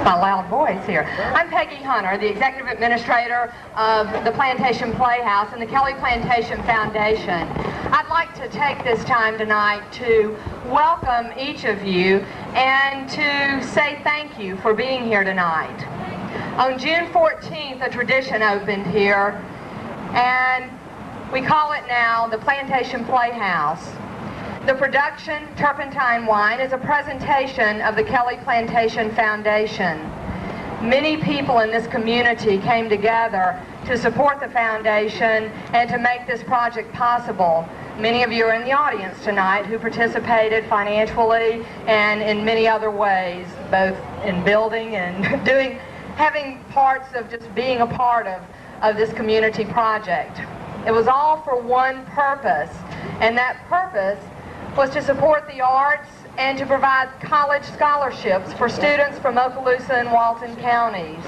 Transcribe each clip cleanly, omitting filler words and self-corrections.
my loud voice here. I'm Peggy Hunter, the Executive Administrator of the Plantation Playhouse and the Kelley Plantation Foundation. I'd like to take this time tonight to welcome each of you and to say thank you for being here tonight. On June 14th, a tradition opened here, and we call it now the Plantation Playhouse. The production, Turpentine Wine, is a presentation of the Kelley Plantation Foundation. Many people in this community came together to support the foundation and to make this project possible. Many of you are in the audience tonight who participated financially and in many other ways, both in building and having parts of just being a part of this community project. It was all for one purpose, and that purpose was to support the arts and to provide college scholarships for students from Okaloosa and Walton counties.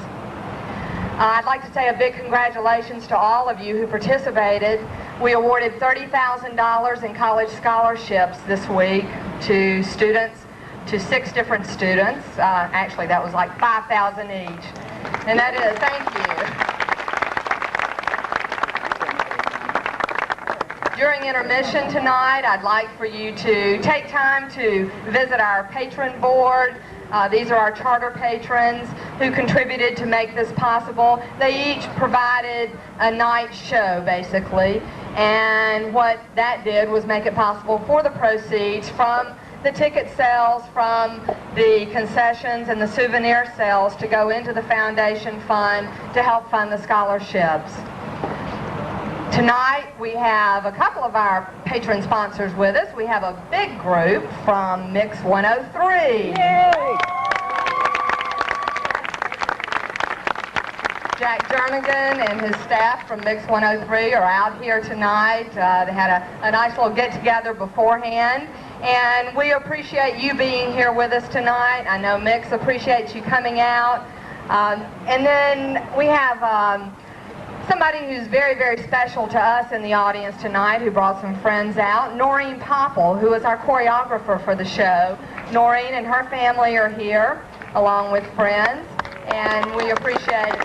I'd like to say a big congratulations to all of you who participated. We awarded $30,000 in college scholarships this week to students, to 6 different students. Actually, that was like $5,000 each. And that is, thank you. During intermission tonight, I'd like for you to take time to visit our Patron Board. These are our charter patrons who contributed to make this possible. They each provided a night show, basically. And what that did was make it possible for the proceeds from the ticket sales, from the concessions and the souvenir sales to go into the foundation fund to help fund the scholarships. Tonight we have a couple of our patron sponsors with us. We have a big group from Mix 103. Yay! Jack Jernigan and his staff from Mix 103 are out here tonight. They had a nice little get-together beforehand. And we appreciate you being here with us tonight. I know Mix appreciates you coming out. And then we have somebody who's very, very special to us in the audience tonight who brought some friends out. Noreen Popple, who is our choreographer for the show. Noreen and her family are here along with friends. And we appreciate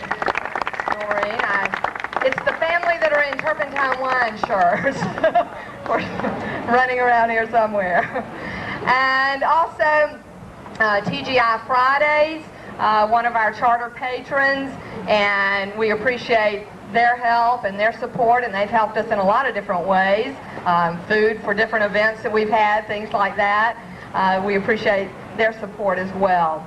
Noreen. It's the family that are in Turpentine Wine shirts. Of course, running around here somewhere. And also, TGI Fridays, one of our charter patrons, and we appreciate their help and their support, and they've helped us in a lot of different ways. Food for different events that we've had, things like that. We appreciate their support as well.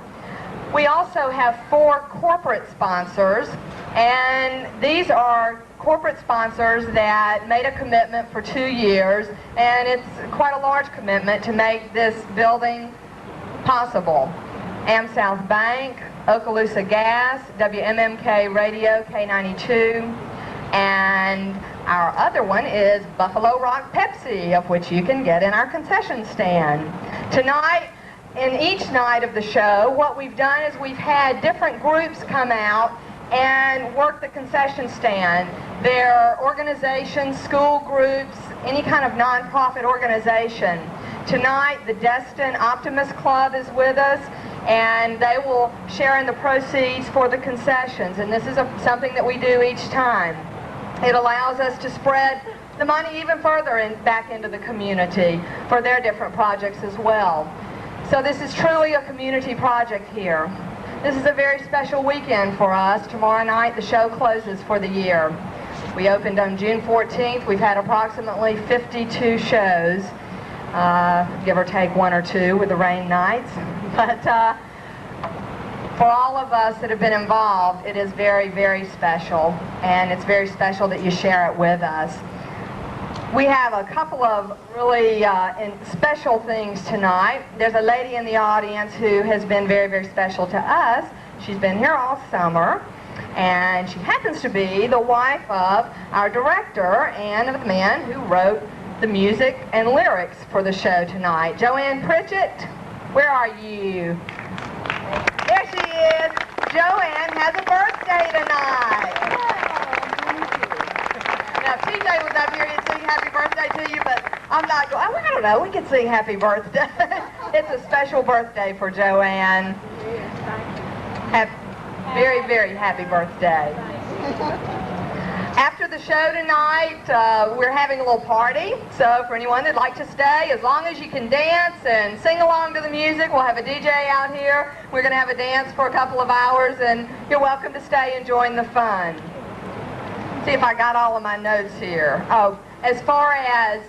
We also have 4 corporate sponsors, and these are corporate sponsors that made a commitment for 2 years, and it's quite a large commitment to make this building possible. AmSouth Bank, Okaloosa Gas, WMMK Radio, K92, and our other one is Buffalo Rock Pepsi, of which you can get in our concession stand. Tonight, in each night of the show, what we've done is we've had different groups come out and work the concession stand. They're organizations, school groups, any kind of nonprofit organization. Tonight, the Destin Optimist Club is with us, and they will share in the proceeds for the concessions. And this is something that we do each time. It allows us to spread the money even further back into the community for their different projects as well. So this is truly a community project here. This is a very special weekend for us. Tomorrow night the show closes for the year. We opened on June 14th. We've had approximately 52 shows, give or take 1 or 2 with the rain nights. But for all of us that have been involved, it is very, very special, and it's very special that you share it with us. We have a couple of really special things tonight. There's a lady in the audience who has been very, very special to us. She's been here all summer, and she happens to be the wife of our director and of the man who wrote the music and lyrics for the show tonight. Joanne Pritchett, where are you? There she is. Joanne has a birthday tonight. Now, TJ was up here to sing happy birthday to you, but I'm not going, I don't know, we can sing happy birthday. It's a special birthday for Joanne. Very, very happy birthday. After the show tonight, we're having a little party. So for anyone that'd like to stay, as long as you can dance and sing along to the music, we'll have a DJ out here. We're going to have a dance for a couple of hours, and you're welcome to stay and join the fun. See if I got all of my notes here. Oh, as far as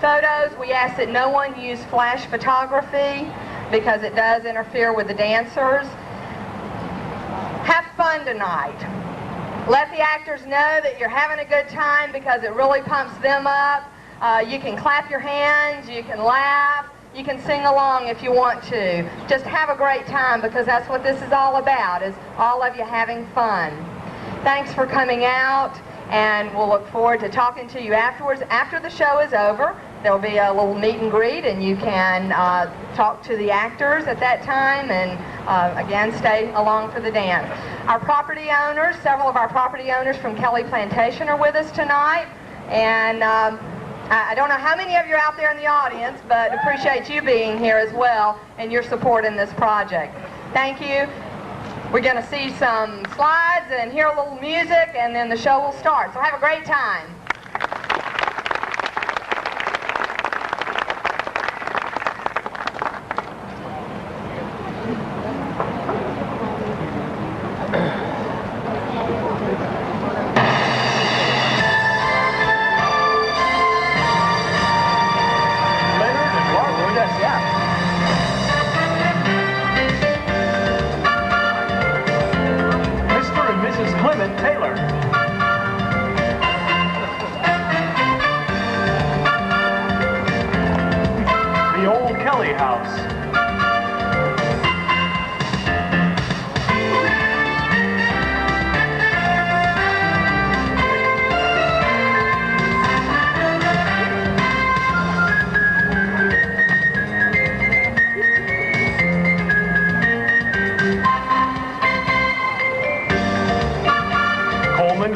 photos, we ask that no one use flash photography because it does interfere with the dancers. Have fun tonight. Let the actors know that you're having a good time because it really pumps them up. You can clap your hands, you can laugh, you can sing along if you want to. Just have a great time because that's what this is all about, is all of you having fun. Thanks for coming out, and we'll look forward to talking to you afterwards. After the show is over, there'll be a little meet and greet, and you can talk to the actors at that time and again stay along for the dance. Our property owners, several of our property owners from Kelley Plantation are with us tonight, and I don't know how many of you are out there in the audience, but appreciate you being here as well and your support in this project. Thank you. We're going to see some slides and hear a little music, and then the show will start. So have a great time.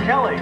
Kelley.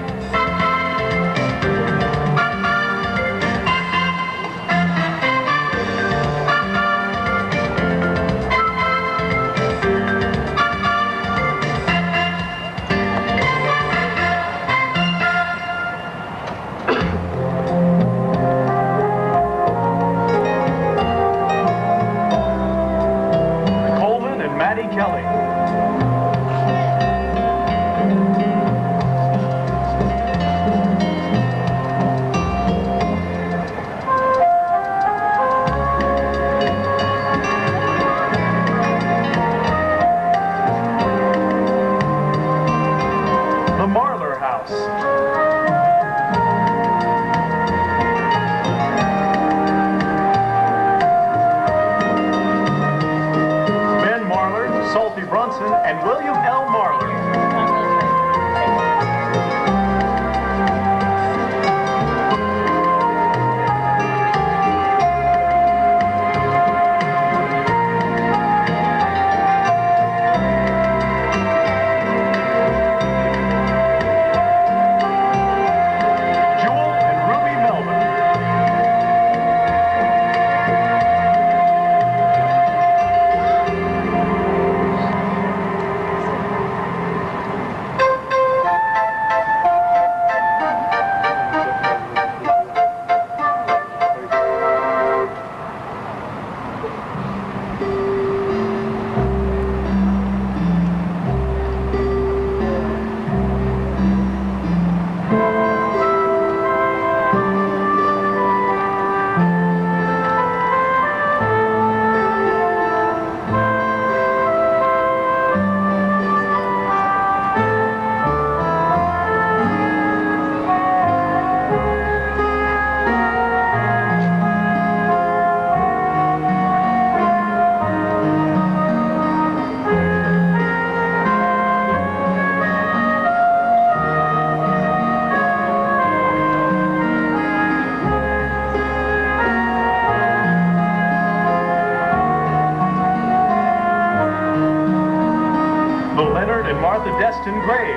Destin grave.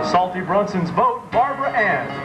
Salty Brunson's vote, Barbara Ann.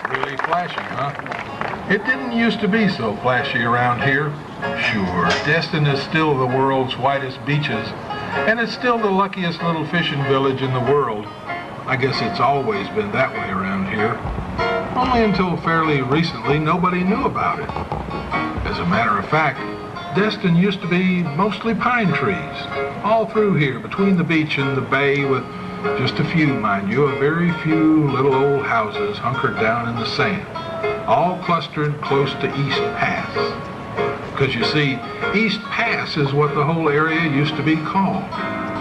Really flashy, huh? It didn't used to be so flashy around here. Sure, Destin is still the world's whitest beaches, and it's still the luckiest little fishing village in the world. I guess it's always been that way around here. Only until fairly recently, nobody knew about it. As a matter of fact, Destin used to be mostly pine trees, all through here, between the beach and the bay, with just a few, mind you, a very few little old houses hunkered down in the sand, all clustered close to East Pass. Because you see, East Pass is what the whole area used to be called,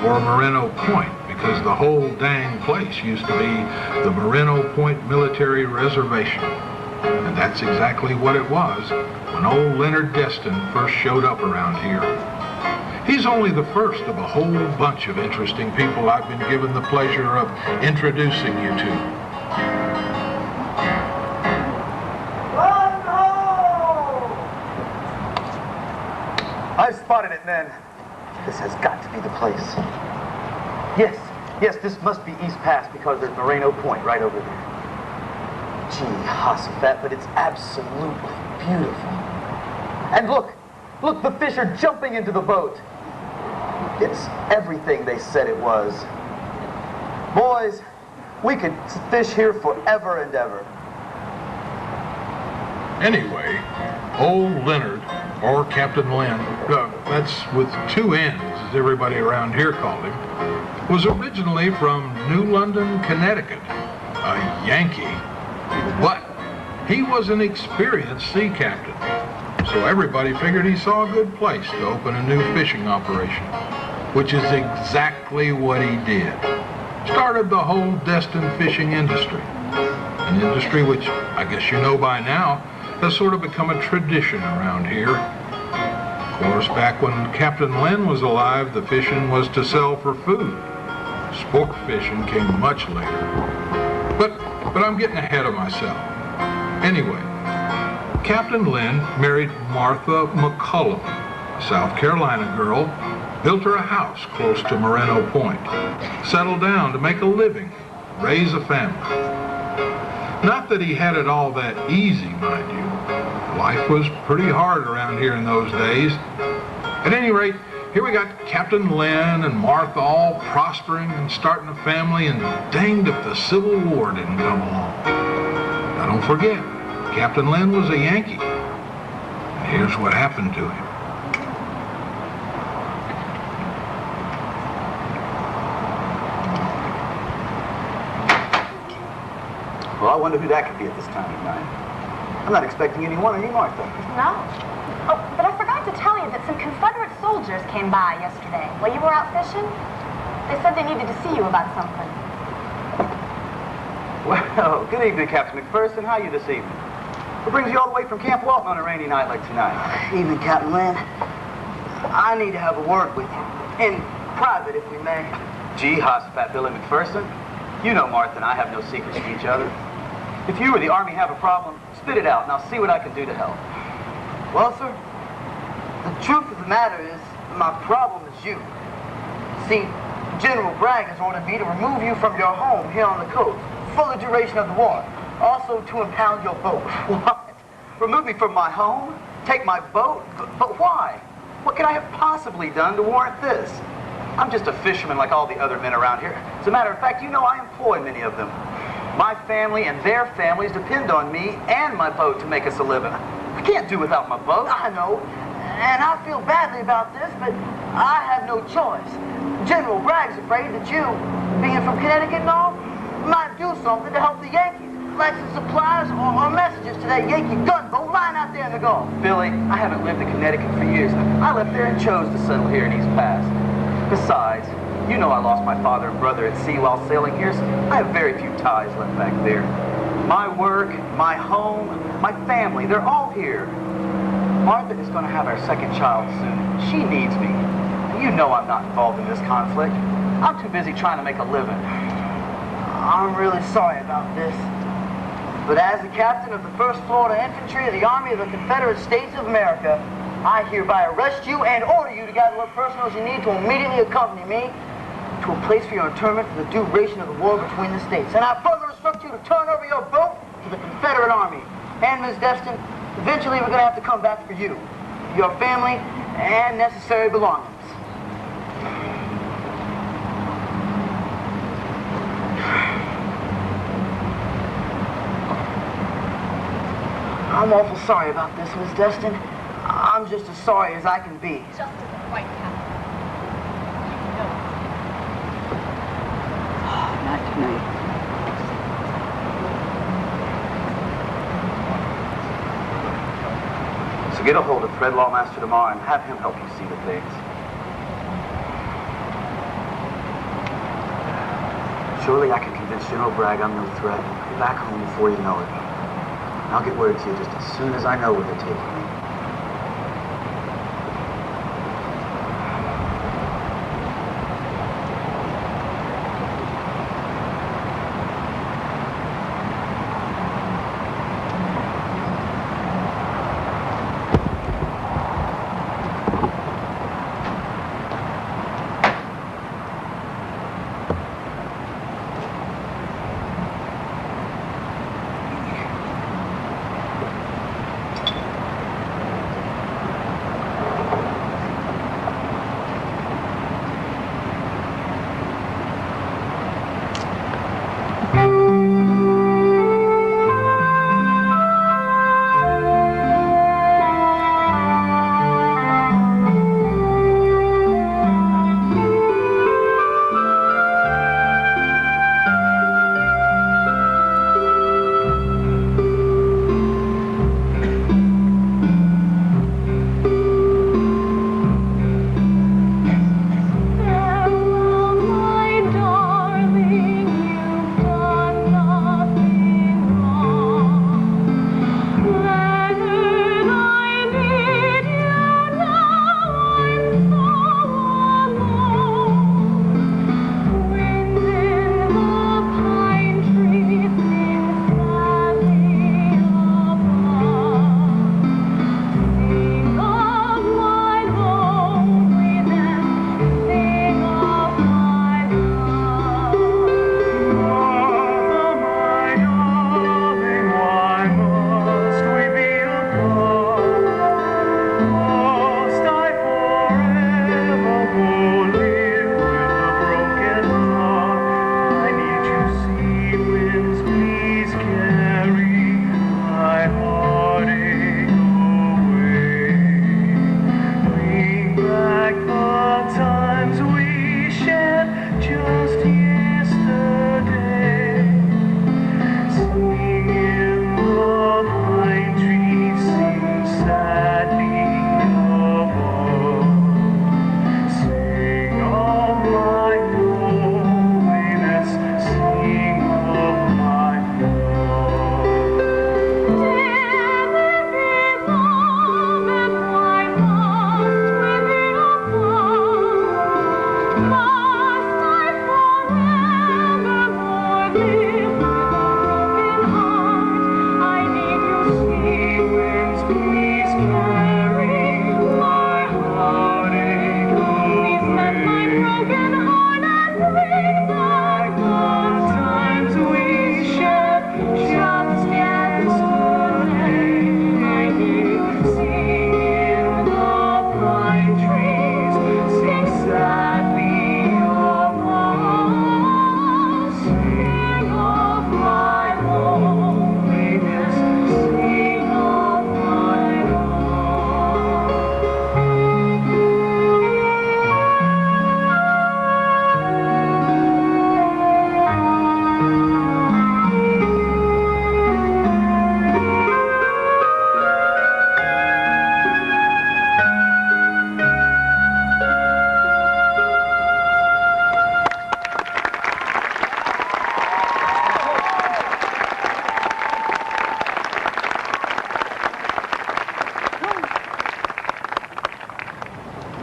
or Moreno Point, because the whole dang place used to be the Moreno Point Military Reservation. And that's exactly what it was when old Leonard Destin first showed up around here. He's only the first of a whole bunch of interesting people I've been given the pleasure of introducing you to. I spotted it, men. This has got to be the place. Yes, this must be East Pass because there's Moreno Point right over there. Gee, Hossafat, but it's absolutely beautiful. And look, the fish are jumping into the boat. It's everything they said it was. Boys, we could fish here forever and ever. Anyway, old Leonard, or Captain Len, that's with two N's, as everybody around here called him, was originally from New London, Connecticut, a Yankee. But he was an experienced sea captain, so everybody figured he saw a good place to open a new fishing operation, which is exactly what he did. Started the whole Destin fishing industry, an industry which, I guess you know by now, has sort of become a tradition around here. Of course, back when Captain Len was alive, the fishing was to sell for food. Sport fishing came much later. But I'm getting ahead of myself. Anyway, Captain Len married Martha McCullum, a South Carolina girl, built her a house close to Moreno Point, settled down to make a living, raise a family. Not that he had it all that easy, mind you. Life was pretty hard around here in those days. At any rate, here we got Captain Len and Martha all prospering and starting a family, and danged if the Civil War didn't come along. Now don't forget, Captain Len was a Yankee. And here's what happened to him. Well, I wonder who that could be at this time of night. I'm not expecting anyone, are you, Martha? No. Oh, but I forgot to tell you that some Confederate soldiers came by yesterday while you were out fishing. They said they needed to see you about something. Well, good evening, Captain McPherson. How are you this evening? What brings you all the way from Camp Walton on a rainy night like tonight? Evening, Captain Len. I need to have a word with you. In private, if we may. Gee, Hossafat Billy McPherson. You know Martha and I have no secrets from each other. If you or the Army have a problem, spit it out and I'll see what I can do to help. Well, sir, the truth of the matter is, my problem is you. See, General Bragg has ordered me to remove you from your home here on the coast for the duration of the war. Also to impound your boat. What? Remove me from my home? Take my boat? But why? What could I have possibly done to warrant this? I'm just a fisherman like all the other men around here. As a matter of fact, you know I employ many of them. My family and their families depend on me and my boat to make us a living. I can't do without my boat. I know, and I feel badly about this, but I have no choice. General Bragg's afraid that you, being from Connecticut and all, might do something to help the Yankees, like some supplies or messages to that Yankee gunboat lying out there in the Gulf. Billy, I haven't lived in Connecticut for years. I left there and chose to settle here in East Pass. Besides, you know I lost my father and brother at sea while sailing here, so I have very few ties left back there. My work, my home, my family, they're all here. Martha is going to have our second child soon. She needs me. You know I'm not involved in this conflict. I'm too busy trying to make a living. I'm really sorry about this. But as the captain of the 1st Florida Infantry of the Army of the Confederate States of America, I hereby arrest you and order you to gather what personals you need to immediately accompany me to a place for your internment for the duration of the war between the states. And I further instruct you to turn over your boat for the Confederate Army. And, Miss Destin, eventually we're going to have to come back for you, your family, and necessary belongings. I'm awful sorry about this, Miss Destin. I'm just as sorry as I can be. Just isn't quite happening. Not tonight. So get a hold of Fred Lawmaster tomorrow and have him help you see the things. Surely I can convince General Bragg I'm no threat and be back home before you know it. I'll get word to you just as soon as I know where they're taking me.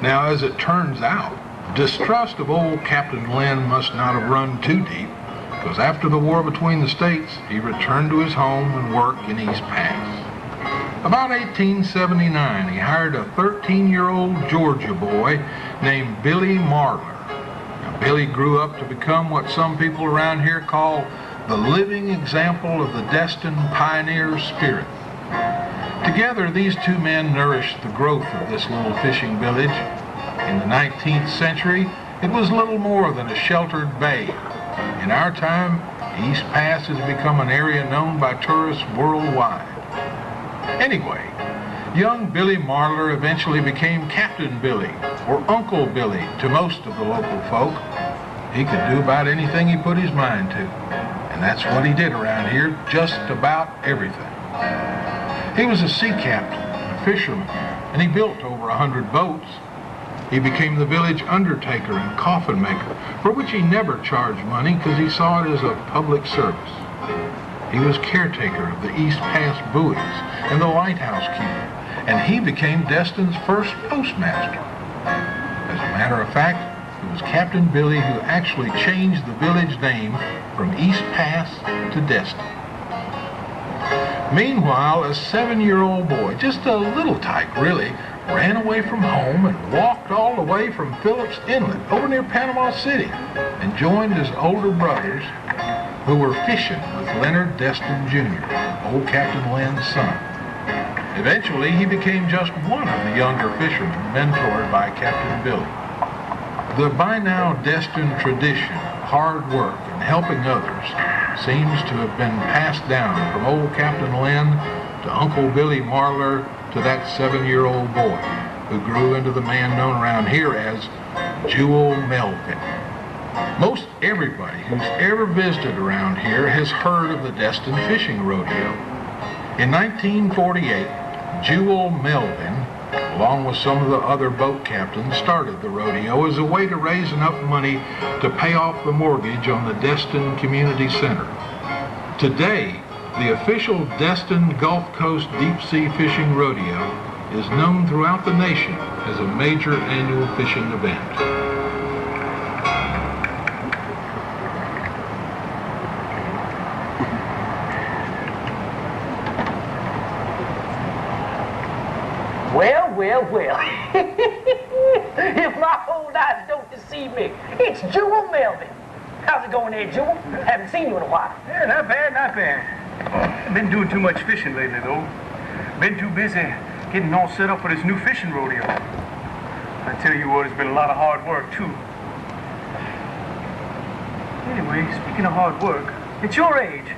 Now, as it turns out, distrust of old Captain Lynn must not have run too deep, because after the war between the states, he returned to his home and work in East Pass. About 1879, he hired a 13-year-old Georgia boy named Billy Marler. Now, Billy grew up to become what some people around here call the living example of the Destin pioneer spirit. Together, these two men nourished the growth of this little fishing village. In the 19th century, it was little more than a sheltered bay. In our time, East Pass has become an area known by tourists worldwide. Anyway, young Billy Marler eventually became Captain Billy, or Uncle Billy to most of the local folk. He could do about anything he put his mind to, and that's what he did around here, just about everything. He was a sea captain, a fisherman, and he built over 100 boats. He became the village undertaker and coffin maker, for which he never charged money because he saw it as a public service. He was caretaker of the East Pass buoys and the lighthouse keeper, and he became Destin's first postmaster. As a matter of fact, it was Captain Billy who actually changed the village name from East Pass to Destin. Meanwhile, a 7-year-old boy, just a little tyke really, ran away from home and walked all the way from Phillips Inlet over near Panama City and joined his older brothers who were fishing with Leonard Destin Jr., old Captain Lynn's son. Eventually, he became just one of the younger fishermen mentored by Captain Billy. The by now Destin tradition of hard work and helping others seems to have been passed down from old Captain Lynn to Uncle Billy Marler to that 7-year-old boy who grew into the man known around here as Jewel Melvin. Most everybody who's ever visited around here has heard of the Destin Fishing Rodeo. In 1948, Jewel Melvin, along with some of the other boat captains, started the rodeo as a way to raise enough money to pay off the mortgage on the Destin Community Center. Today, the official Destin Gulf Coast Deep Sea Fishing Rodeo is known throughout the nation as a major annual fishing event. Well. If my old eyes don't deceive me, it's Jewel Melvin. How's it going there, Jewel? Haven't seen you in a while. Yeah, not bad. I've been doing too much fishing lately, though. Been too busy getting all set up for this new fishing rodeo. I tell you what, it's been a lot of hard work, too. Anyway, speaking of hard work, at your age,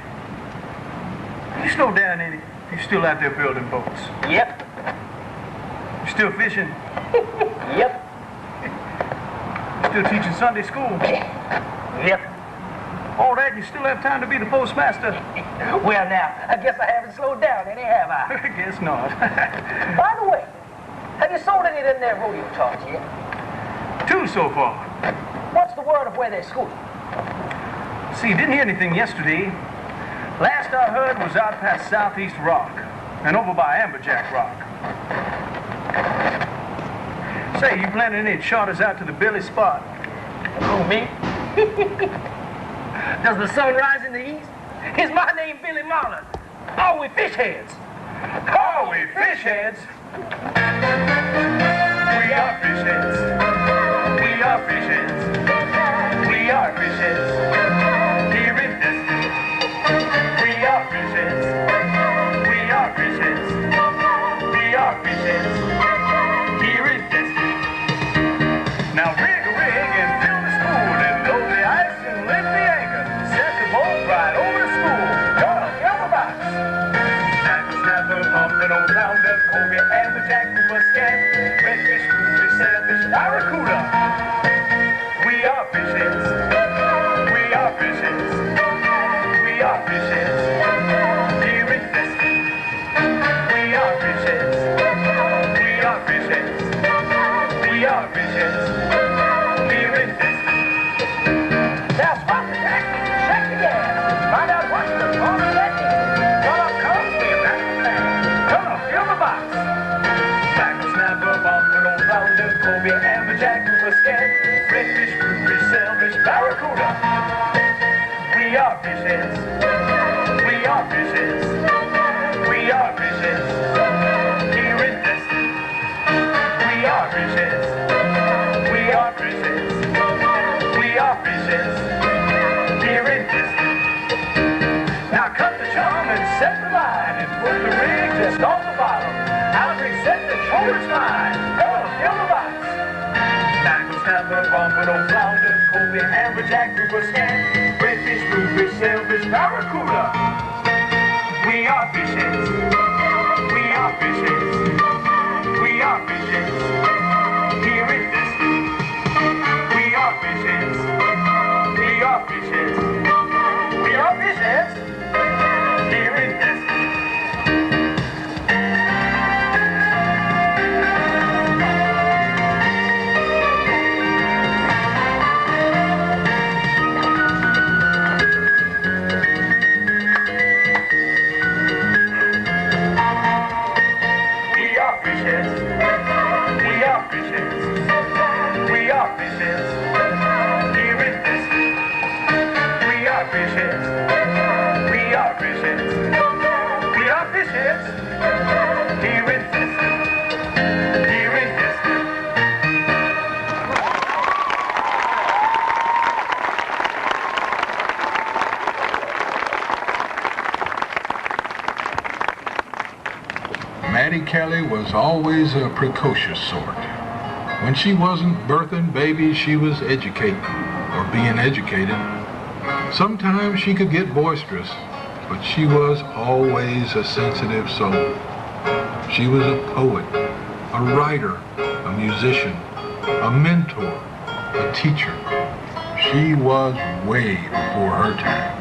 you slow down, ain't it? You still out there building boats? Yep. You still fishing? Yep. You still teaching Sunday school? Yep. All that, you still have time to be the postmaster? Well, now, I guess I haven't slowed down any, have I? I guess not. By the way, have you sold any of them there rodeo charts yet? 2 so far. What's the word of where they're schooling? See, didn't hear anything yesterday. Last I heard was out past Southeast Rock and over by Amberjack Rock. Say, you planning any charters out to the Billy spot? Who, me? Does the sun rise in the east? Is my name Billy Marler? Are we fish heads? Are we fish heads? We are fish heads. We are fish heads. We are fish heads. Here in Destin. We are fish heads. We are fish heads. We are fish heads. Here in Destin. Now rig a rig and fill the spoon and load the ice and lift the anchor. Set the boat right over the school. Gonna fill the box. Tackle, snapper, pumping, old pounder, cobia, amberjack, muscat, redfish, bluefish, sailfish, barracuda. We are fish heads. We are fish heads. We are fish heads. Here in Destin. We are fish heads. We are fish heads. We are fish heads. Here in Destin. Now swap the tack, check the gas, find out what's the wrong with that engine. Come, we're back to plan. Come on, fill the box. Tackle, snapper, bumping, old pounder, cobia, amberjack, muscat, redfish, bluefish, sailfish, barracuda. We are fish heads. We are fish heads. We are fish heads. Here in Destin. We are fish heads. We are fish heads. We are fish heads. Here in Destin. set the line and put the rig just off the bottom. Alfred set the shoulders line. Fill the box. Mango, snapper, buffalo, flounder, Kobe, amberjack, grouper, scan, redfish, bluefish, sailfish, barracuda. We are fishes. We are fishes. We are fishes. Here in Destin. We are fishes. We are fishes. We are fishes. Here in Destin. Kelley was always a precocious sort. When she wasn't birthing babies, she was educating or being educated. Sometimes she could get boisterous, but she was always a sensitive soul. She was a poet, a writer, a musician, a mentor, a teacher. She was way before her time.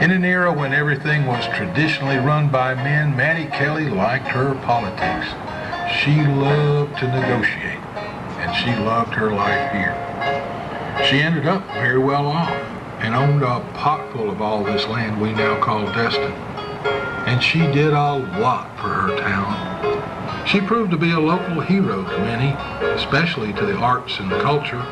In an era when everything was traditionally run by men, Maddie Kelley liked her politics. She loved to negotiate, and she loved her life here. She ended up very well off and owned a potful of all this land we now call Destin. And she did a lot for her town. She proved to be a local hero to many, especially to the arts and the culture.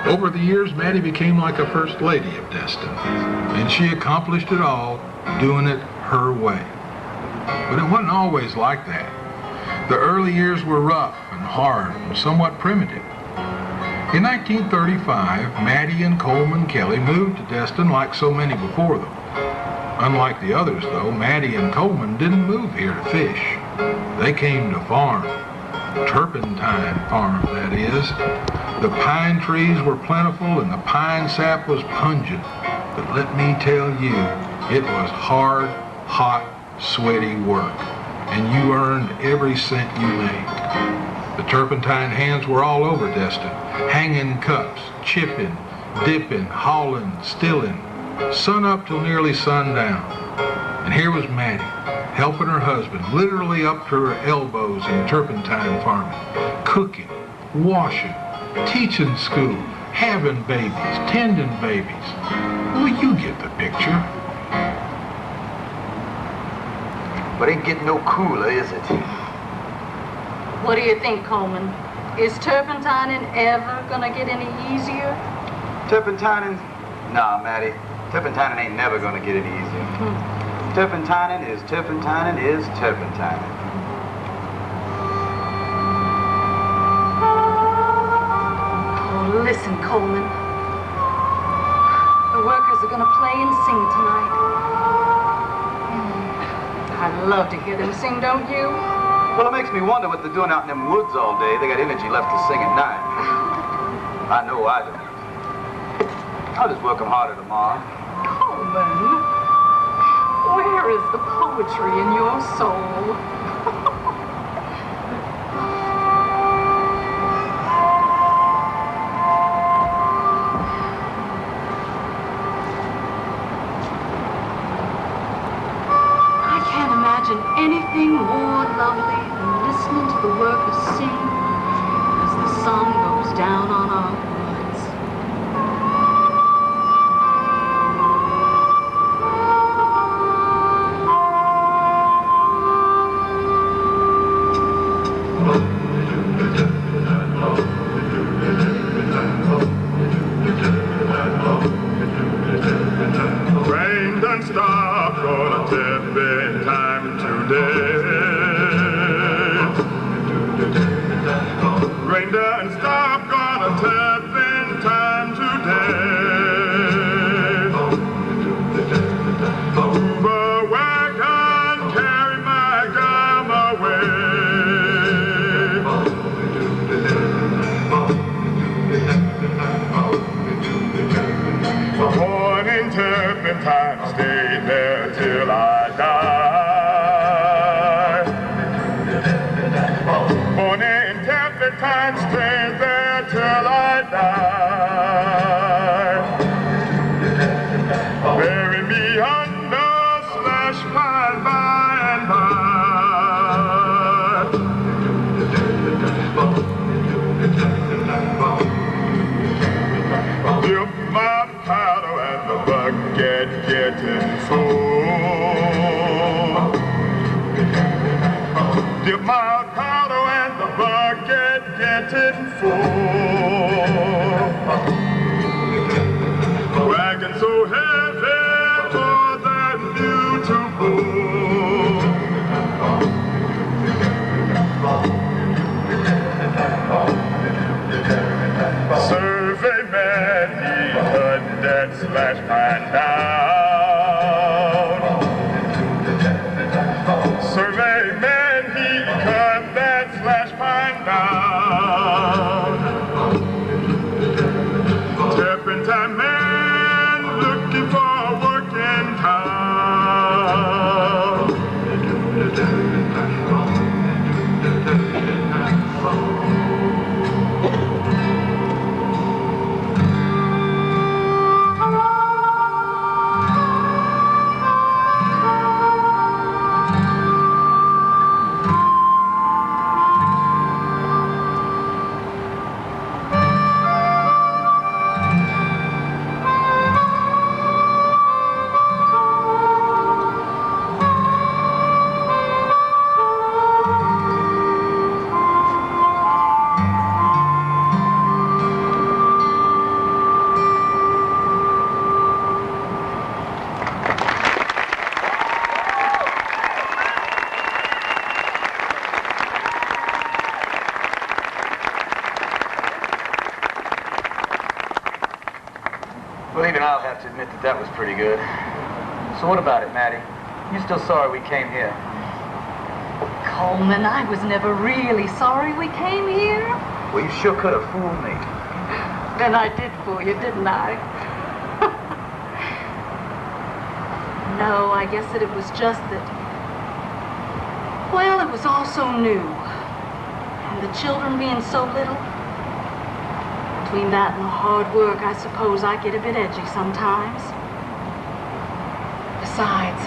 Over the years, Maddie became like a first lady of Destin, and she accomplished it all, doing it her way. But it wasn't always like that. The early years were rough and hard and somewhat primitive. In 1935, Maddie and Coleman Kelley moved to Destin like so many before them. Unlike the others, though, Maddie and Coleman didn't move here to fish. They came to farm. Turpentine farm, that is. The pine trees were plentiful and the pine sap was pungent. But let me tell you, it was hard, hot, sweaty work. And you earned every cent you made. The turpentine hands were all over Destin, hanging cups, chipping, dipping, hauling, stilling, sun up till nearly sundown. And here was Maddie, helping her husband, literally up to her elbows in turpentine farming, cooking, washing, teaching school, having babies, tending babies. Well, you get the picture. But ain't getting no cooler, is it? What do you think, Coleman? Is turpentining ever gonna get any easier? Turpentining? Nah, Maddie. Turpentining ain't never gonna get any easier. Turpentining is turpentining is turpentining. Oh, listen, Coleman. The workers are gonna play and sing tonight. I love to hear them sing, don't you? Well, it makes me wonder what they're doing out in them woods all day. They got energy left to sing at night. I know I don't. I'll just work them harder tomorrow. Coleman, where is the poetry in your soul? I can't imagine anything more lovely than listening to the workers sing as the sun goes down on our woods. Rain done stop, gonna tip in time today. Rain done stop, gonna tip in time today. Move Turpentine, stay there till I die. Born in Turpentine, stay there till I die. Bury me under slash pine by and by. Dip my powder and the bucket getting full. Dip my powder and the bucket getting full. Wagon so heavy for that new to pull. Surveyman, he cut that slash pine down. Surveyman, he cut that slash pine down. Turpentine man looking for work in town. Well, even I'll have to admit that that was pretty good. So what about it, Maddie? You still sorry we came here? Coleman, I was never really sorry we came here. Well, you sure could have fooled me. Then I did fool you, didn't I? No, I guess that it was just that, well, it was all so new. And the children being so little. Between that and the hard work, I suppose I get a bit edgy sometimes. Besides,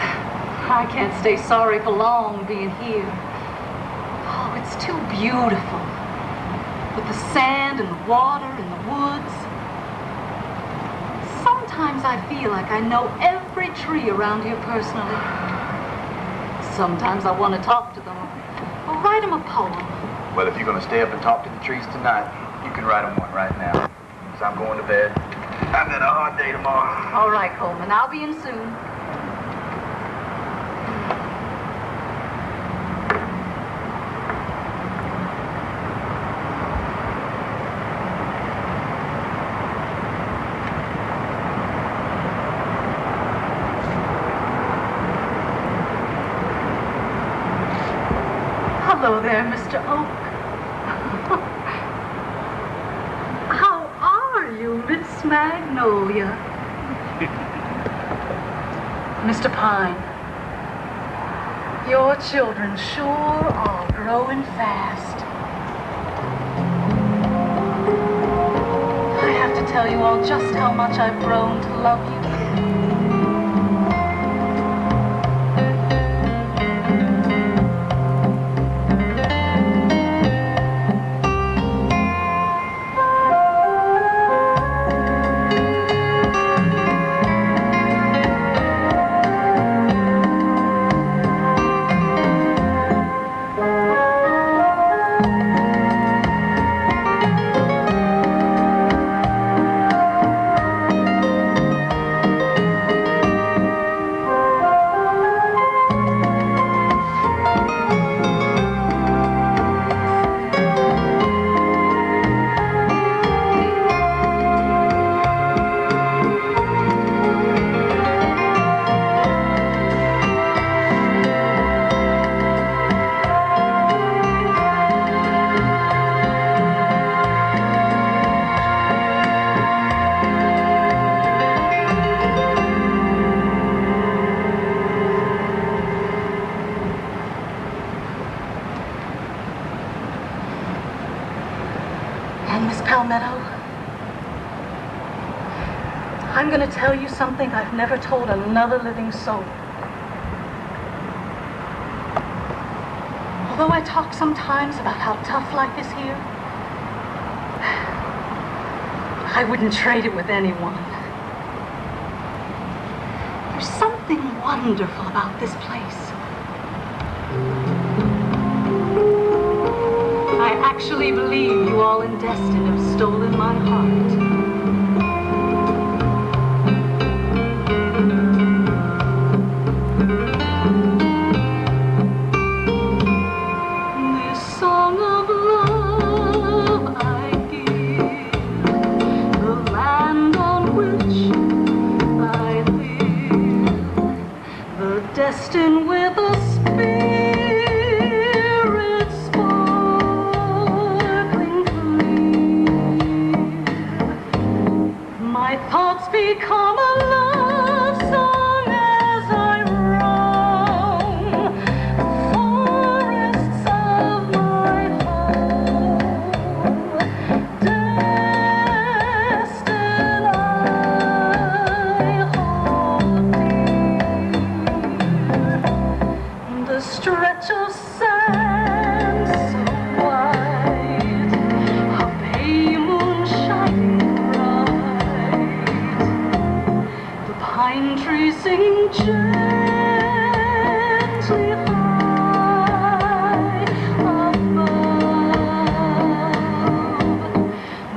I can't stay sorry for long being here. Oh, it's too beautiful. With the sand and the water and the woods. Sometimes I feel like I know every tree around here personally. Sometimes I want to talk to them or write them a poem. Well, if you're going to stay up and talk to the trees tonight, you can write them one right now. Because I'm going to bed. I've got a hard day tomorrow. All right, Coleman, I'll be in soon. Hello there, Mr. Oak. How are you, Miss Magnolia? Mr. Pine, your children sure are growing fast. I have to tell you all just how much I've grown to love you. mind, Miss Palmetto. I'm going to tell you something I've never told another living soul. Although I talk sometimes about how tough life is here, I wouldn't trade it with anyone. There's something wonderful about this place. I actually believe you all in Destin have stolen my heart. This song of love I give, the land on which I live, the Destin with a spirit sparkling clear. My thoughts become a love song as I roam forests of my home. Destin I hold dear. The stretch of sand so wide, a bay moon shining bright, the pine trees singing gently high above.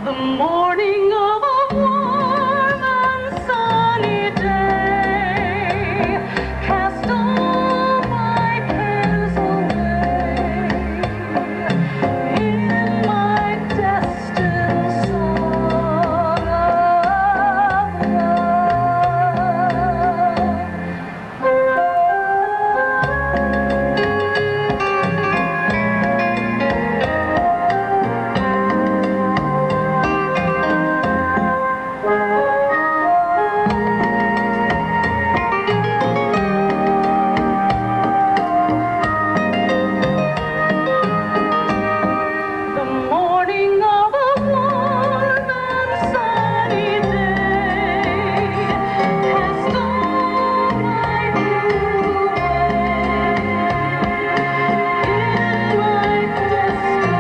The morning of a warm and sunny day cast all my cares away in my destined song of the morning of a warm and sunny day cast all my cares away in my destined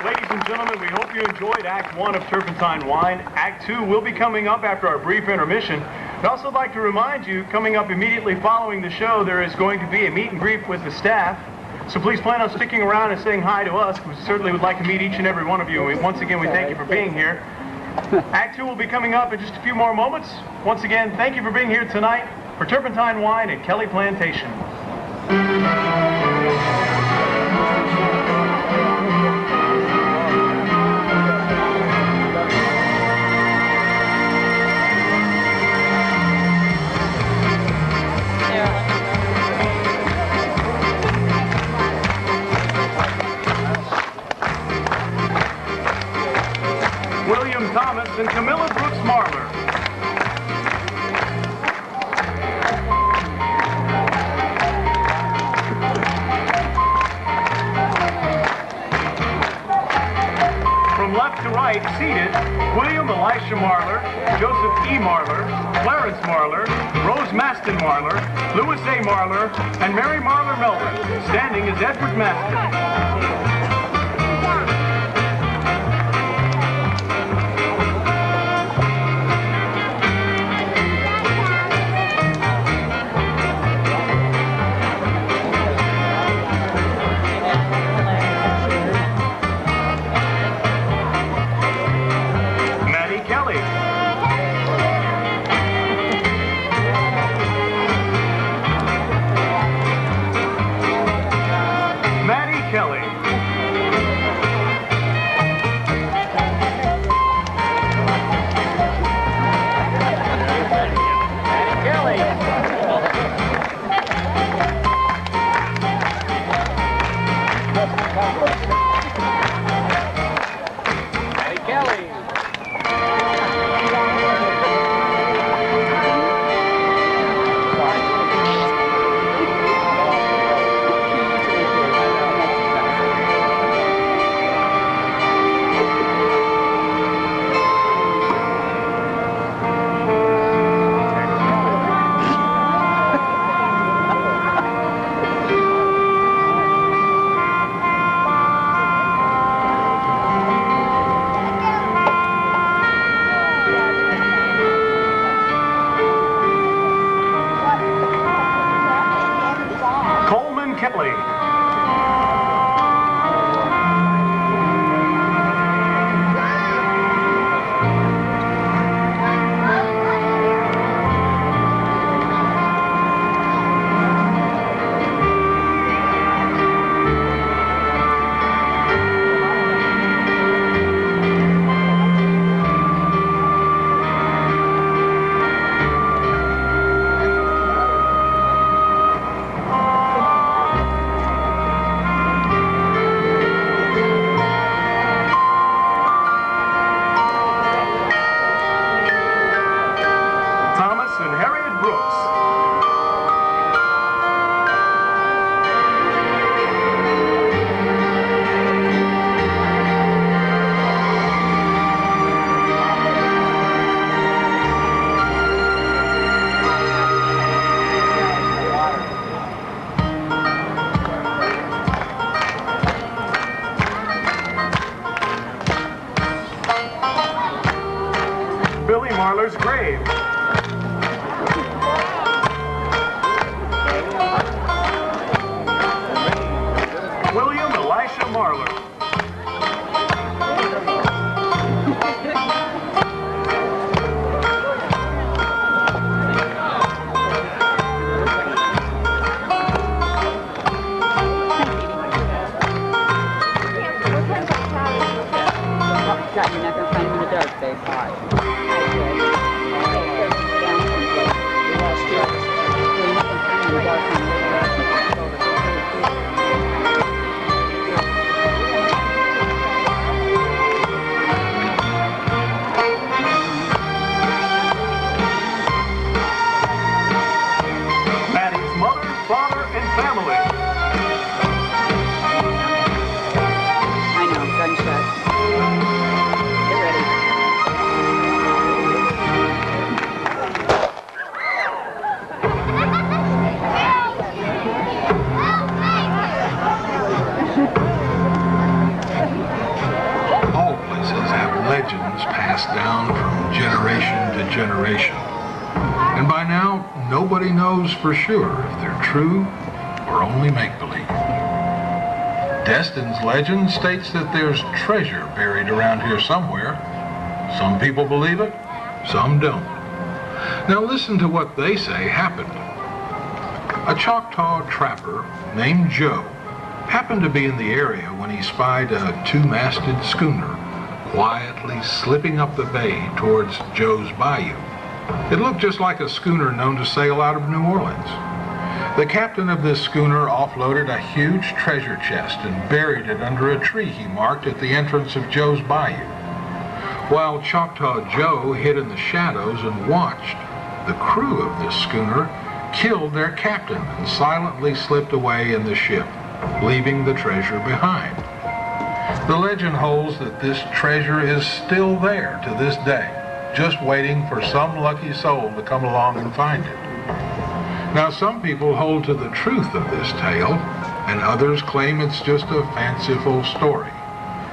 Ladies and gentlemen, we hope you enjoyed Act 1 of Turpentine Wine. Act 2 will be coming up after our brief intermission. I'd also like to remind you, coming up immediately following the show, there is going to be a meet and greet with the staff. So please plan on sticking around and saying hi to us. We certainly would like to meet each and every one of you. Once again, we thank you for being here. Act 2 will be coming up in just a few more moments. Once again, thank you for being here tonight for Turpentine Wine at Kelley Plantation. William Thomas and Camilla Brooks Marler. From left to right, seated, William Elisha Marler, Joseph E. Marler, Clarence Marler, Rose Maston Marler, Louis A. Marler, and Mary Marler Melbourne. Standing is Edward Maston. Kelley. Billy Marler's grave. William Elisha Marler. You're not going to find him in the dark, babe. All right. Maddie's mother, father, and family. I know, gunshot. Get ready. All places have legends passed down from generation to generation. And by now, nobody knows for sure if they're true or only make-believe. Destin's legend states that there's treasure buried around here somewhere. Some people believe it, some don't. Now listen to what they say happened. A Choctaw trapper named Joe happened to be in the area when he spied a two-masted schooner quietly slipping up the bay towards Joe's Bayou. It looked just like a schooner known to sail out of New Orleans. The captain of this schooner offloaded a huge treasure chest and buried it under a tree he marked at the entrance of Joe's Bayou. While Choctaw Joe hid in the shadows and watched, the crew of this schooner killed their captain and silently slipped away in the ship, leaving the treasure behind. The legend holds that this treasure is still there to this day, just waiting for some lucky soul to come along and find it. Now, some people hold to the truth of this tale, and others claim it's just a fanciful story.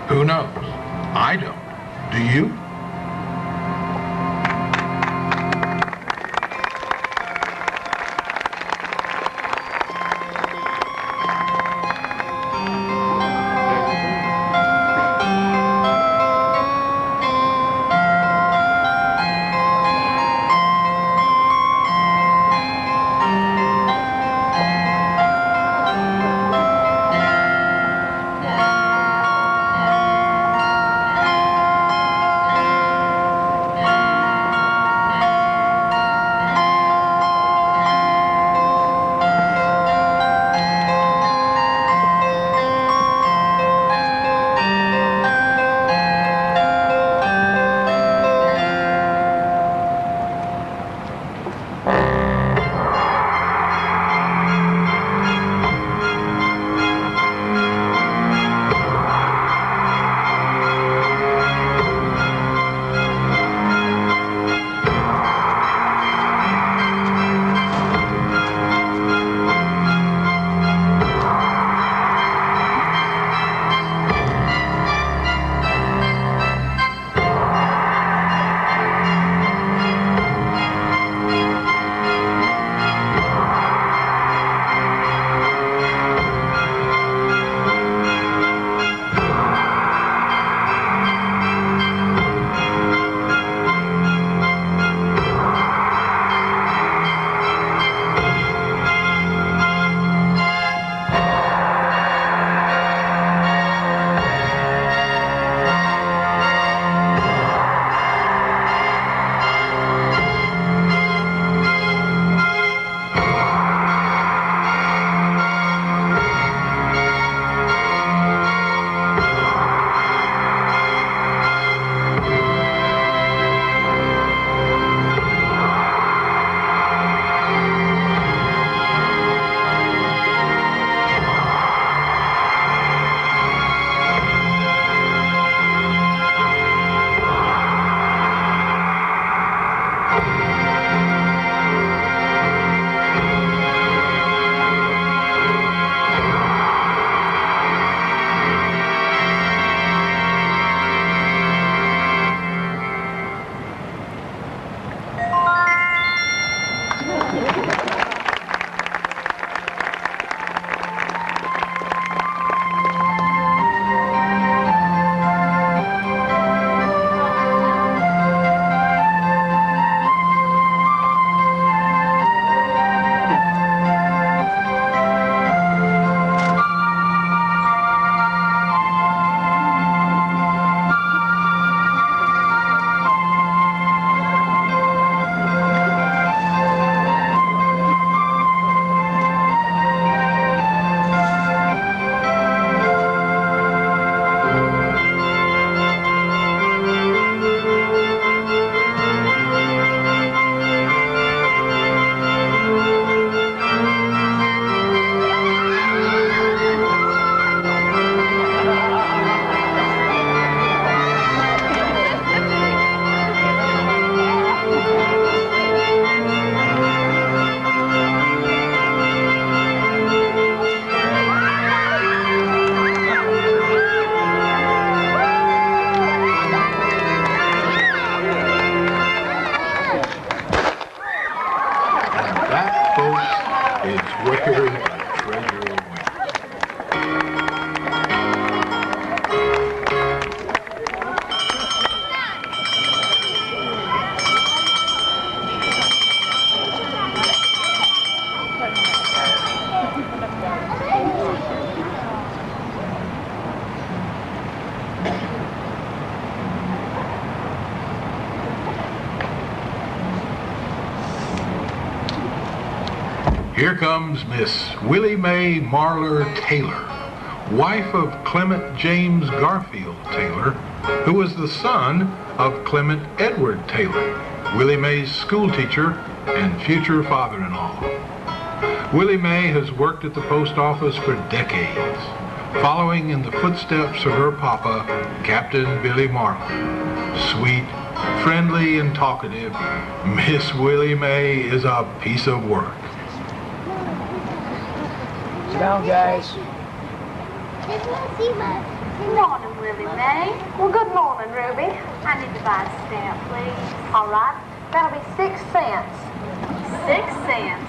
Who knows? I don't. Do you? Here comes Miss Willie Mae Marler Taylor, wife of Clement James Garfield Taylor, who was the son of Clement Edward Taylor, Willie Mae's schoolteacher and future father-in-law. Willie Mae has worked at the post office for decades, following in the footsteps of her papa, Captain Billy Marler. Sweet, friendly, and talkative, Miss Willie Mae is a piece of work. Sit down, guys. Good morning, Willie Mae. Well, good morning, Ruby. I need to buy a stamp, please. All right. That'll be 6 cents. 6 cents?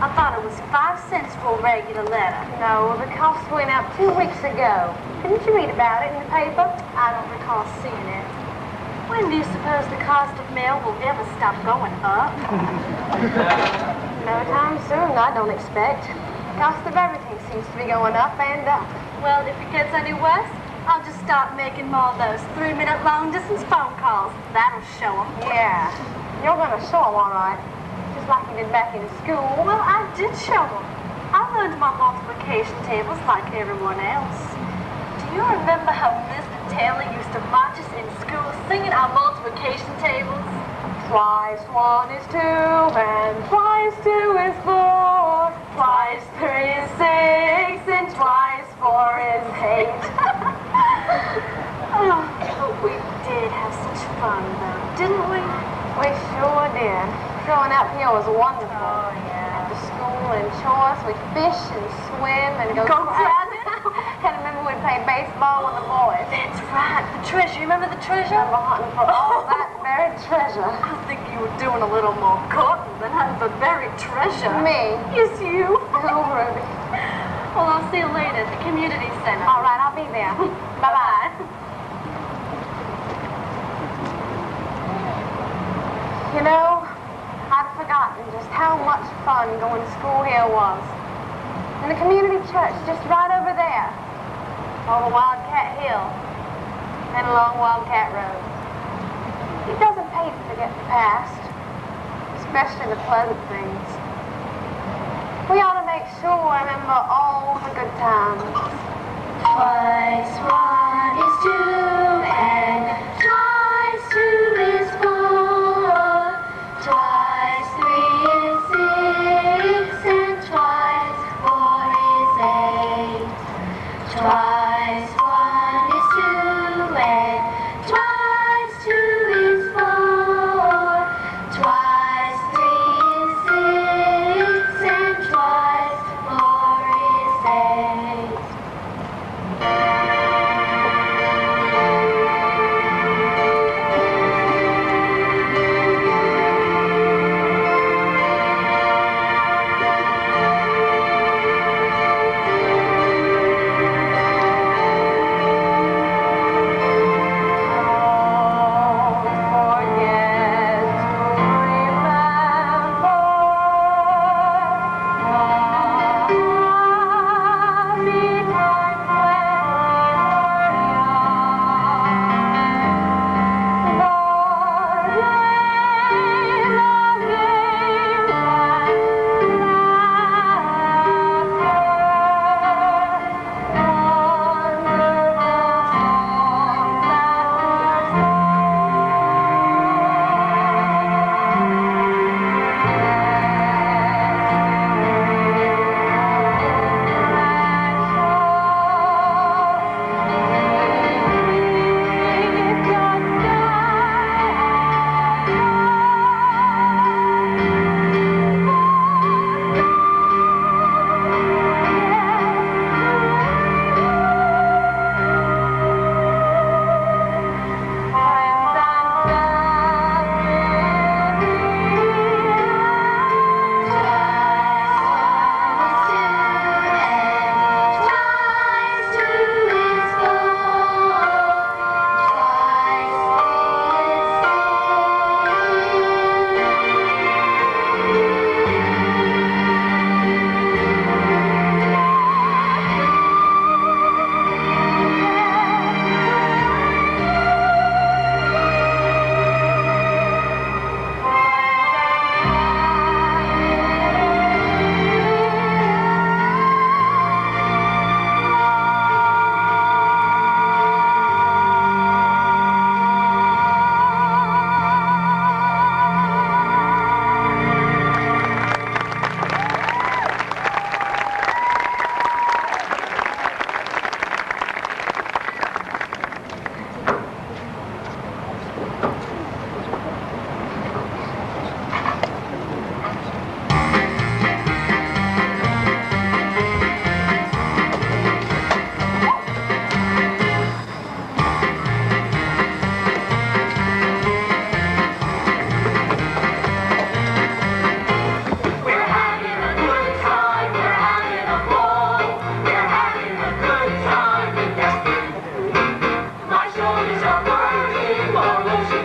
I thought it was 5 cents for a regular letter. No, the cost went up 2 weeks ago. Didn't you read about it in the paper? I don't recall seeing it. When do you suppose the cost of mail will ever stop going up? No time soon, I don't expect. The cost of everything seems to be going up and up. Well, if it gets any worse, I'll just start making more of those 3-minute long-distance phone calls. That'll show them. Yeah, you're going to show them all right. Just like you did back in school. Well, I did show them. I learned my multiplication tables like everyone else. Do you remember how Mr. Taylor used to march us in school singing our multiplication tables? Twice 1 is 2, and twice 2 is 4. Twice 3 is 6, and twice 4 is 8. Oh, but we did have such fun, though, didn't we? We sure did. Growing up here was wonderful. Oh, yeah. After school and chores, we'd fish and swim and go crabbing. And remember we'd play baseball with the boys. That's right. The treasure. You remember the treasure? I remember hunting for all that buried treasure. I think you were doing a little more courting than hunting for buried treasure. Me? Yes, you. Oh, Ruby. Well, I'll see you later at the community center. All right, I'll be there. Bye-bye. You know, I'd forgotten just how much fun going to school here was. And the community church just right over there. Over Wildcat Hill. And along Wildcat Road. It doesn't pay to forget the past. Especially the pleasant things. We ought to make sure we remember all the good times. Twice 1 is 2, and twice 2 is 4. Twice 3 is 6, and twice 4 is 8. Twice 1 is 2, and twice 2 is 4. Twice 3 is 6, and twice 4 is 8.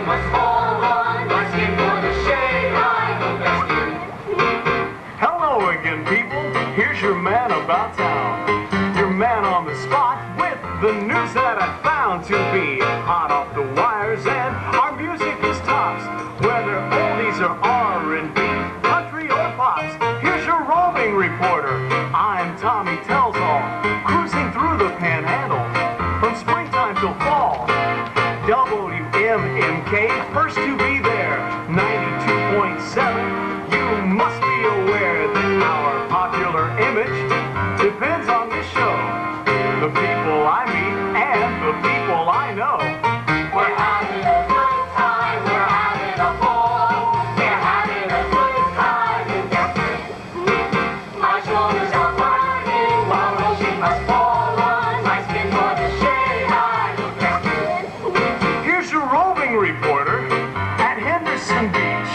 must fall on my skin for the shade I look Destin. Hello again, people. Here's your man about town. Your man on the spot with the news that I found to be hot off the wires, and our music is tops. Whether oldies or R&B, country or pops, here's your roving reporter. I'm Tommy Tells All, cruising through the panhandle from springtime till fall. WMMK, first to be there, 92.7. You must be aware that our popular image depends on this show. The people I meet and the people I know. We're having a good time, we're having a ball. We're having a good time in Destin. My shoulders are burning while ocean must fall on my skin for the shade I look Destin. Here's your roving reporter at Henderson Beach,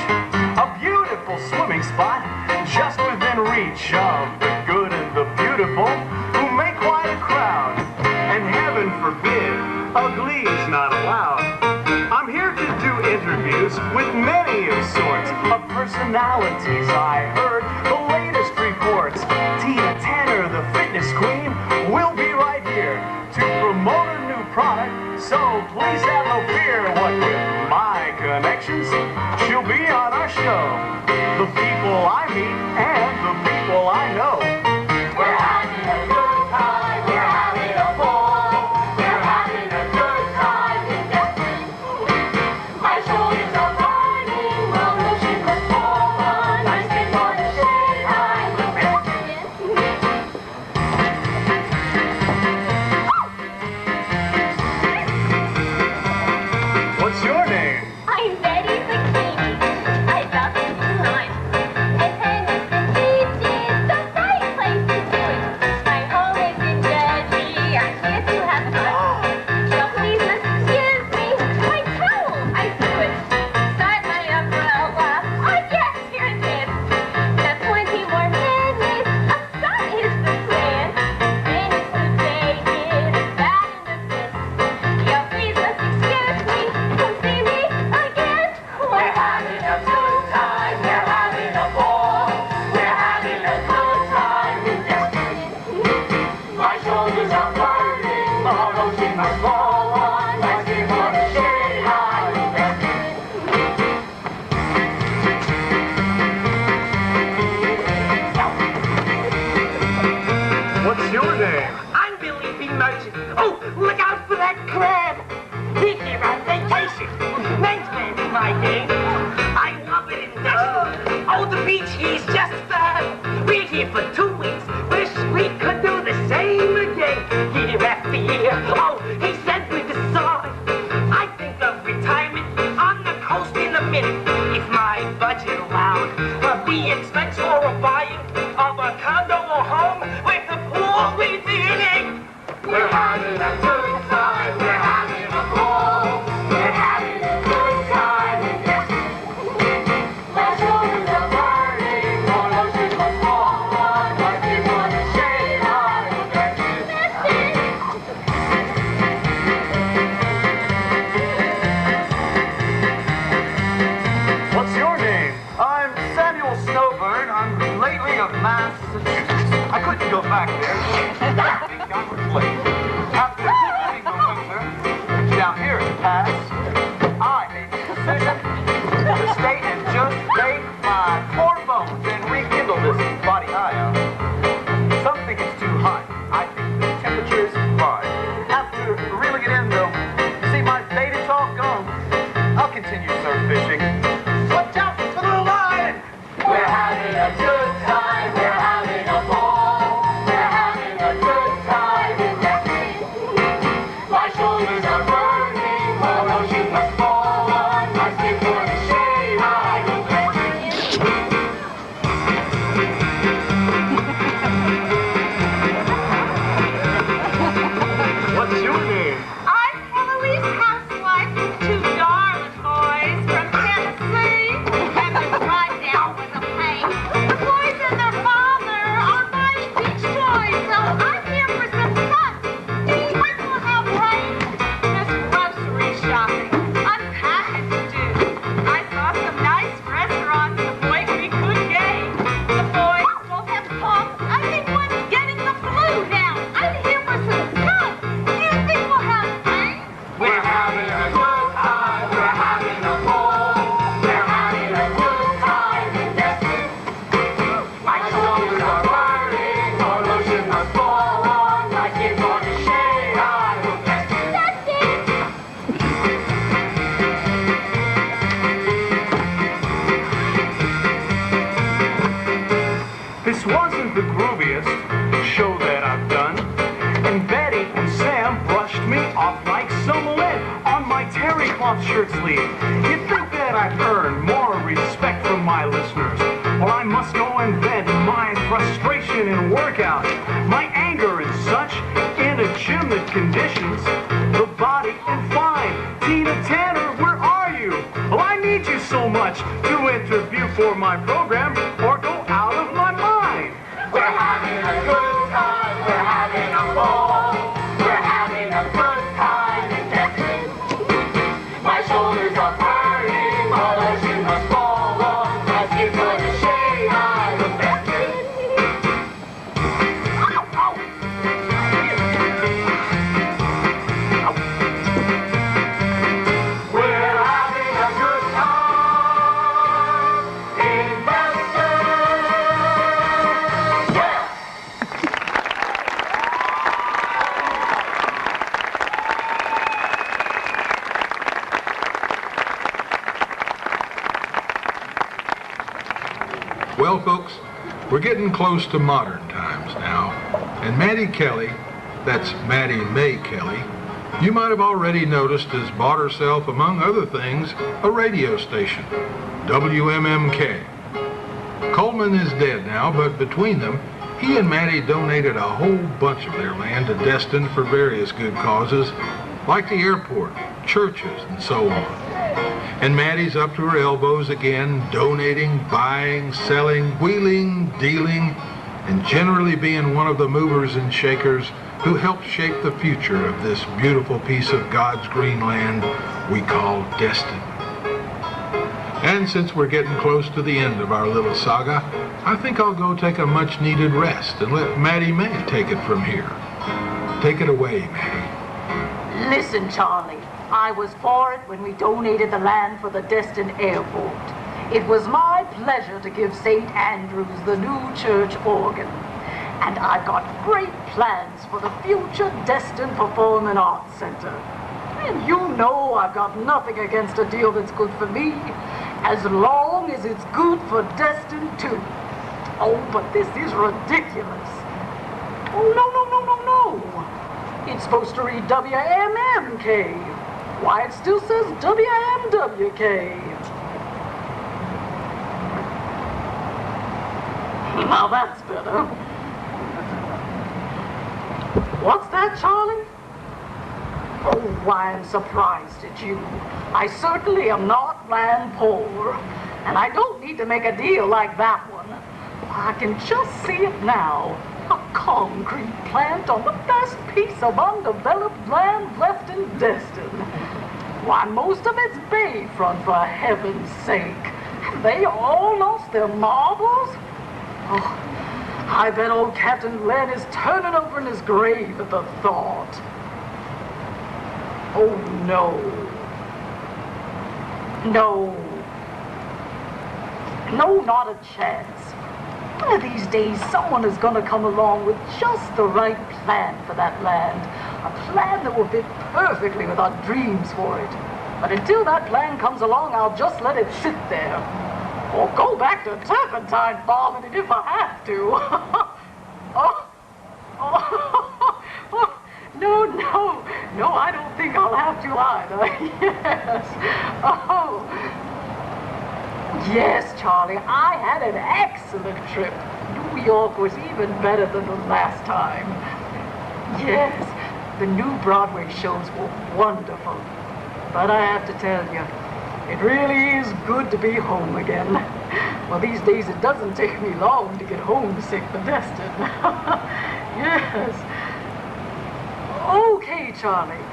a beautiful swimming spot just within reach of the good and the beautiful, who make quite a crowd. And heaven forbid, ugly's not allowed. I'm here to do interviews with many of sorts of personalities. I heard the latest reports. Tina Tanner, the fitness queen, will be right here to promote a new product. So please have no fear. What with my connections, she'll be on our show. The people I meet and the people I know. We're having a good time, we're having a ball. We're having a good time in Destin. My shoulders are burning while ocean must fall on my skin for the shade I look Destin. What's your name? I'm Betty Bikini. I love it time. And Henderson Beach is the right place to do it. My home is in Jersey. I'm here to have fun. So please excuse me. My towel, I threw it. Start my umbrella. Oh yes, here it is. Now 20 more minutes. A start is the plan. Finish the day is bad in the fist. Yo, please excuse me. Come see me again. We're having a good time, we're having a ball. We're having a good time in Destin. My shoulders are burning while ocean must fall on my skin for the shade I look Destin. What's your name? I'm Billy B. Merchant. Oh, look out for that crab. He's here on vacation. Man's man is my game. I love it in Destin. Oh, the beach is just fab. We're here for 2 weeks. Wish we could do the same again. Year after year. Oh, he sent me the song. I think of retirement on the coast in a minute. If my budget allowed. The expense or a buying of a condo or home with a pool within it. We're having a good time, we're having a ball. We're having a good time in Destin. My shoulders are burning while ocean must fall on my skin for the shade I look Destin. What's your name? I'm Samuel Snowbird. I'm lately of Massachusetts. I couldn't go back there. I think I was late. After living the winter down here in the past, I made the decision to stay and just bake my core bones and rekindle this body I own. Some think it's too hot. I think the temperature is fine. After reeling it in, though, see my baited all gone. I'll continue surf fishing. Watch out for the line! We're having a good time, we're having a ball. We're having a good time in Destin. My shoulders are burning while ocean must fall on my skin for the shade I look Destin. What's your name? I'm Heloise Housewife with 2 darling boys from Tennessee. cloth shirt sleeve. You'd think that I'd earn more respect from my listeners. Well, I must go and vent my frustration and workout, my anger and such, in a gym that conditions the body and fine. Tina Tanner, where are you? Well, I need you so much to interview for my program or go out of my mind. We're having a good time, we're having a ball, we're having a good time in Destin. My shoulders are burning, all the shoes must fall off, as you put the shade I look Destin. We're having a good time in Destin. Yeah! Well, folks, we're getting close to modern times now, and Maddie Kelley, that's Maddie Mae Kelley, you might have already noticed has bought herself, among other things, a radio station, WMMK. Coleman is dead now, but between them, he and Maddie donated a whole bunch of their land to Destin for various good causes, like the airport, churches, and so on. And Maddie's up to her elbows again, donating, buying, selling, wheeling, dealing, and generally being one of the movers and shakers who helped shape the future of this beautiful piece of God's green land we call Destin. And since we're getting close to the end of our little saga, I think I'll go take a much-needed rest and let Maddie Mae take it from here. Take it away, Maddie. Listen, Charlie, I was for it when we donated the land for the Destin Airport. It was my pleasure to give St. Andrews the new church organ. And I've got great plans for the future Destin Performing Arts Center. And you know I've got nothing against a deal that's good for me, as long as it's good for Destin too. Oh, but this is ridiculous. Oh, no. It's supposed to read WMMK. Why, it still says WMWK. Now that's better. What's that, Charlie? Oh, I'm surprised at you. I certainly am not land poor. And I don't need to make a deal like that one. I can just see it now. A concrete plant on the best piece of undeveloped land left in Destin. Why, most of it's bayfront, for heaven's sake. Have they all lost their marbles? Oh, I bet old Captain Len is turning over in his grave at the thought. Oh, no. No, not a chance. One of these days, someone is going to come along with just the right plan for that land. A plan that will fit perfectly with our dreams for it. But until that plan comes along, I'll just let it sit there. Or go back to Turpentine farming it if I have to. No, I don't think I'll have to either. Yes. Oh. Yes, Charlie, I had an excellent trip. New York was even better than the last time. Yes, the new Broadway shows were wonderful. But I have to tell you, it really is good to be home again. Well, these days it doesn't take me long to get homesick for Destin. Yes. Okay, Charlie.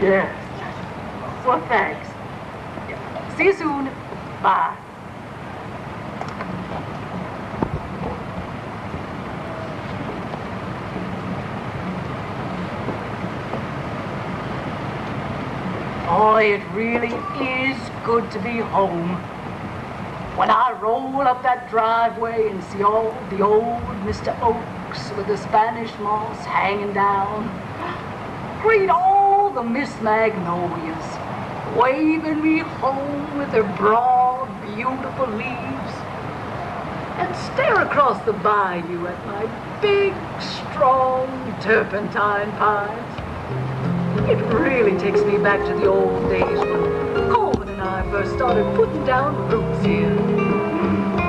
Yes. Well, thanks. See you soon. Bye. Boy, it really is good to be home. When I roll up that driveway and see all the old Mr. Oaks with the Spanish moss hanging down, greet all the Miss Magnolias, waving me home with their broad, beautiful leaves, and stare across the bayou at my big, strong turpentine pines. It really takes me back to the old days when Coleman and I first started putting down roots here.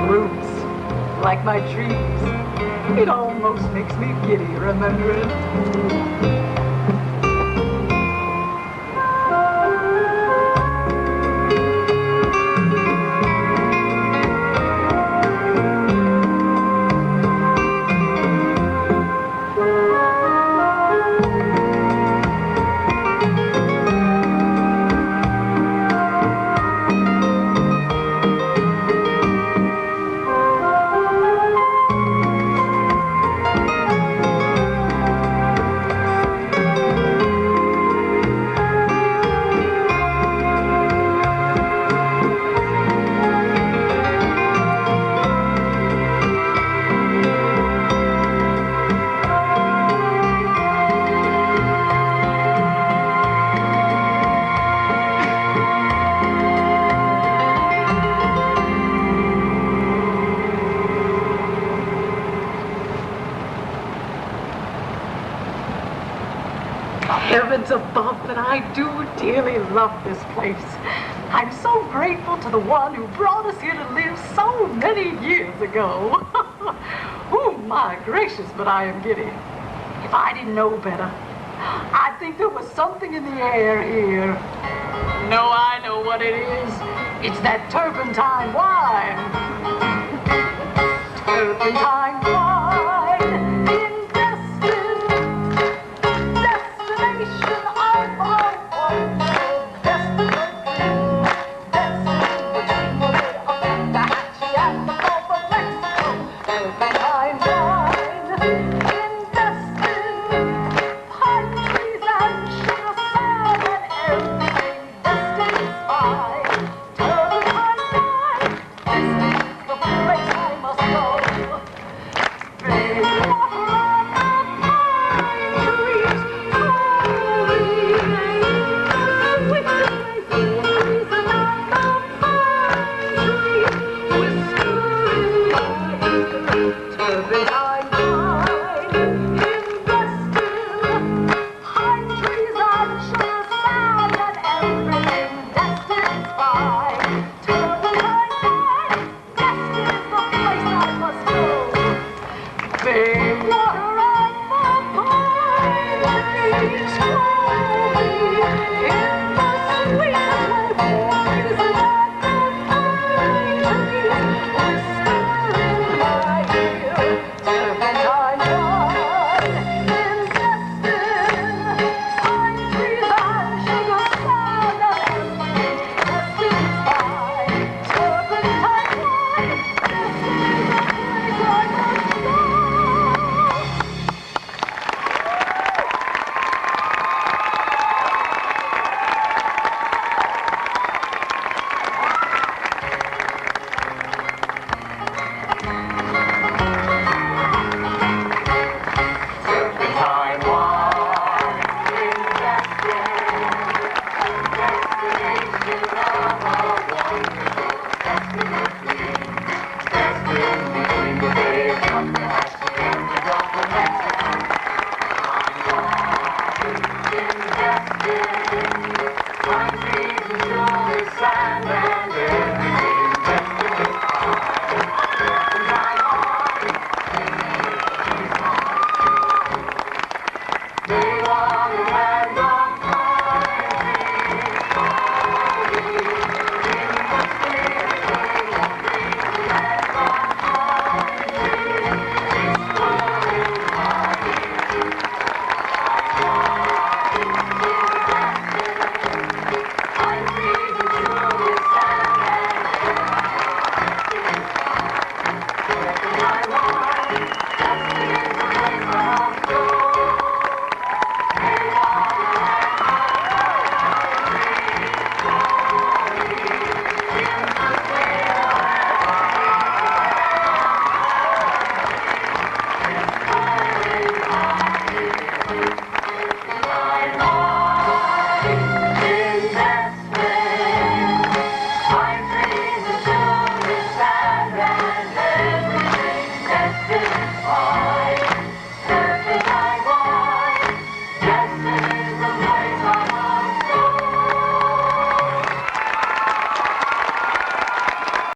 Roots, like my trees. It almost makes me giddy remembering. Heavens above, but I do dearly love this place. I'm so grateful to the one who brought us here to live so many years ago. Oh my gracious, but I am giddy. If I didn't know better, I'd think there was something in the air here. No, I know what it is. It's that turpentine wine. Turpentine wine in Destin. Destination of our wonderful destination. Destin between the Bay of Plantation and the Gulf of Mexico. Turpentine wine in Destin. Pine trees and sugar sand and everything Destin's fine. Turpentine wine, Destin is the place I must go. Big water on the pine trees, holy sweet daisies on the pine trees, whispering turpentine wine in Destin. Pine trees and sugar sand and everything Destin's fine. Turpentine wine, Destin is the place I must go. Big water on the pine trees, holy in the sweetest way, warm breezes